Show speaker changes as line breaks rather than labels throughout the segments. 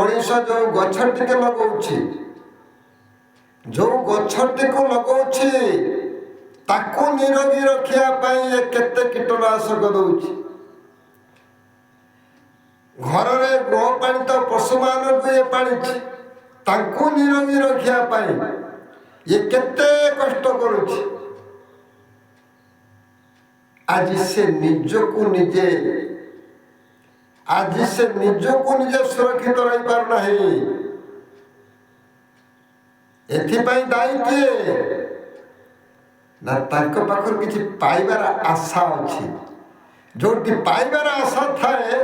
मनीष जो गछटी के लगाऊँच जो गछटी को लगाऊँच ताकू निरोगी रखापी केते कीटनाशक दौर घर में गृहपालित पशु मानक ये पालिछि ताकू निरोगी रखापी ये केते कष्ट करुछि। आज से निजको निजे सुरक्षित रही पार नहीं। एथिपाई दायी किए ना तांको पाखर किछि पाइबार आशा अछि जोटी पाइबार आशा थाए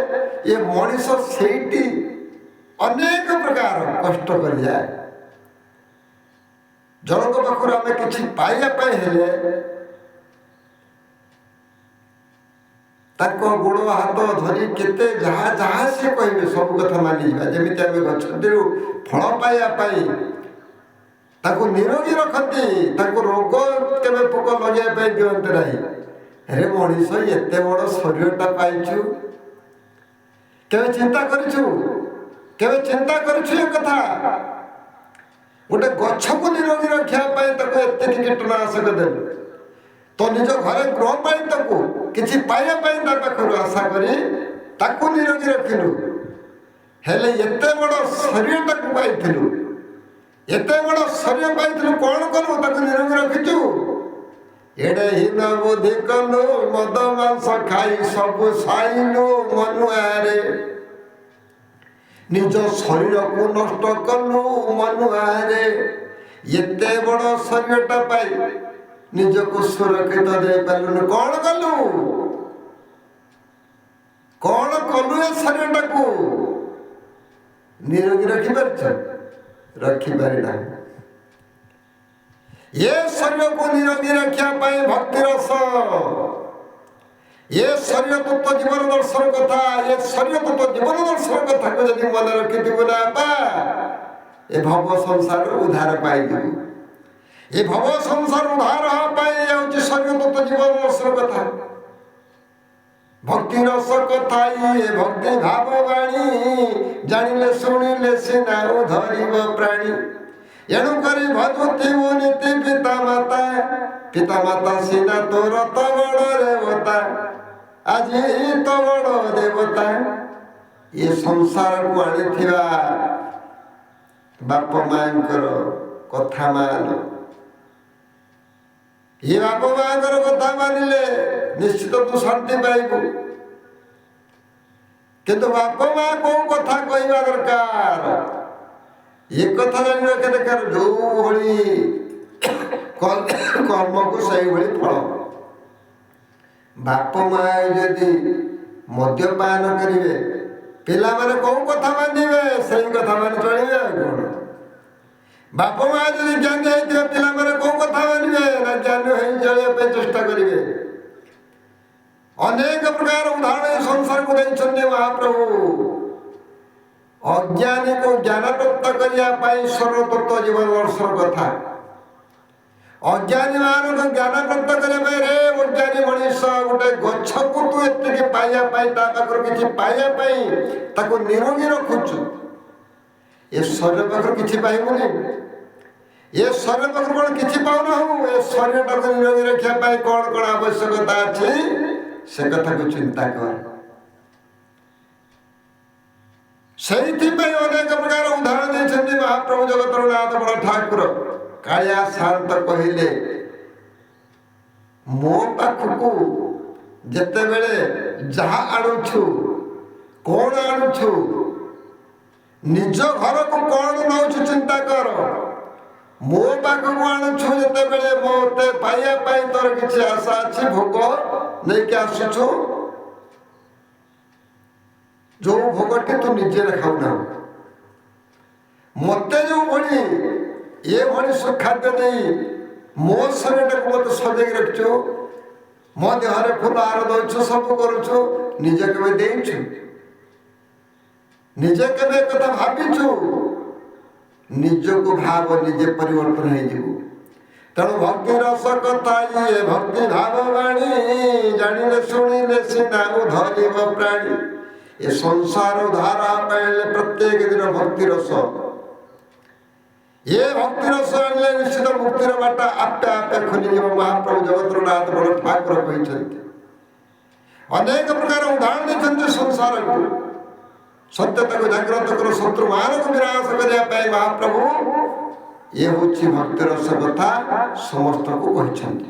ये मनीष सेठी अनेक प्रकार कष्ट कर जाए। जनक पाखर आमे किछि पाइया पाई हेले ताको गोड़ हाथ धरी केते जहाँ जहाँ से कहे सब कथा मानि जा जमिति आमे गछटिरु फल पाइया पाई ताको निरोगी रखती ताको रोग केबे पोक लगे पाई दियंते नाही। अरे मनीष एते बड़ शरीरटा पाइछु केबे चिंता करिछु ये कथा गोटे गछ को निरोगी रखा पाई ताको एते कीटनाशक देबे तो निज घरे गृहपालित को किसी पाइबा पाखर आशा करी ताकू निरोगी रखिलु हेले एते बड़ शरीर ताकू पाइथिलु एते बड़ शरीर पाइथिलु कौन कलु ताकू निरोगी रखिचु एडे हीन बुद्धि कलु मद मांस खाई सब साइलु मनुआरे निज शरीर को नष्ट कलु मनुआरे एते बड़ शरीरटा पाई निजको सुरक्षित दे पालुन कौन कलु ए शरीर को निरोगी रखिपारि ना। ये शरीर को निरोगी रखा पाए भक्ति रस ये शरीर तत्व जीवन दर्शन कथा ये शरीर तत्व जीवन दर्शन कथा को यदि मन रखिथिबु ना बा ए भव संसार उद्धार पाइबु। ये भव संसार उद्धार पाई शरीर तत्व जीवन दर्शन कथा भक्ति रस कथा ये भक्ति भाव वाणी जानिले शुणिले सिना उधरिब प्राणी एणु करी भजती नीति पिता माता सिना तोर तो बड़ देवता आज तो बड़ देवता ये संसार को आनी बाप मांकर कथा मान ये बाप मांकर कथा मानिले निश्चित तू शांति पाइबू किंतु बाप माँ को कथा कहवा दरकार ये कथा जान रखे दरकार जो भली कर्म को सही भली फल बाप माँ यदि मद्यपान करेंगे पिला माने कौन कथा मानिबे सही कथा मान चलिबे कौन बाप माँ यदि ज्ञानी होइथिबे पिला माने कौन कथा मानिबे ना ज्ञानी होई चलिबे पे चेष्टा करिवे। अनेक प्रकार उदाहरण संसार को देइछन्ने महाप्रभु अज्ञानी को ज्ञान प्राप्त करिया पाई सर्व तत्व जीवन दर्शन कथा अज्ञानी मान को ज्ञान प्राप्त करे रे अज्ञानी मनीष गोटे गछ को तू एते पाइया पाई ता पाखर किछि पाइया पाई ताको निरोगी रखुछु ए शरीर पाखर किछि पाइबुनी ये शरीर पाखर कोन किछि पाउना हो ए शरीर टाको निरोगी रखिया पाई कोन कोन आवश्यकता अछि से कथा को चिंता कर सही अनेक प्रकार उदाहरण देते महाप्रभु जगतनाथ बड़ ठाकुर कालिया शांत कहले मो पाखकू जेते बेले जहा आणुछु कौन आणुछु निज घर को कौन नौछु चिंता कर मो पाखकू आणुछु जेते बेले मोते पाइया पाई तोर किछि आशा अछि भोग नहीं क्या आसुछु जो भोगटी तू निजे खाऊना मते जो भणी ये भणी सुखाद्य नहीं मो शरीर को मत सजे रखछु मो देहरे फूल आर दउछु सब करूछु निजे केबे देइछु निजे केबे कथा भाबिछु निज को भाव निजे परिवर्तन हो जीवु तेणु भक्ति रस कथा ये भक्ति भाव वाणी जानिले शुणिले सिना उधरिब प्राणी ଏ ସଂସାର ଉଦ୍ଧାର ପାଇଲେ ପ୍ରତ୍ୟେକ ଦିନ ଭକ୍ତି ରସ, ଏ ଭକ୍ତି ରସ ଆଣିଲେ ନିଶ୍ଚିତ ମୁକ୍ତିର ବାଟ ଆପେ ଆପେ ଖୋଲିଯିବ। ମହାପ୍ରଭୁ ଜଗତର ନାଥ ବଡ଼ ଠାକୁର କହିଛନ୍ତି। ଅନେକ ପ୍ରକାର ଉଦାହରଣ ଦେଇଛନ୍ତି ସଂସାରକୁ, ସତ୍ୟତାକୁ ଜାଗ୍ରତ କର, ଶତ୍ରୁମାନଙ୍କୁ ବିନାଶ କରିବା ପାଇଁ ମହାପ୍ରଭୁ ଇଏ ହେଉଛି ଭକ୍ତି ରସ କଥା ସମସ୍ତଙ୍କୁ କହିଛନ୍ତି।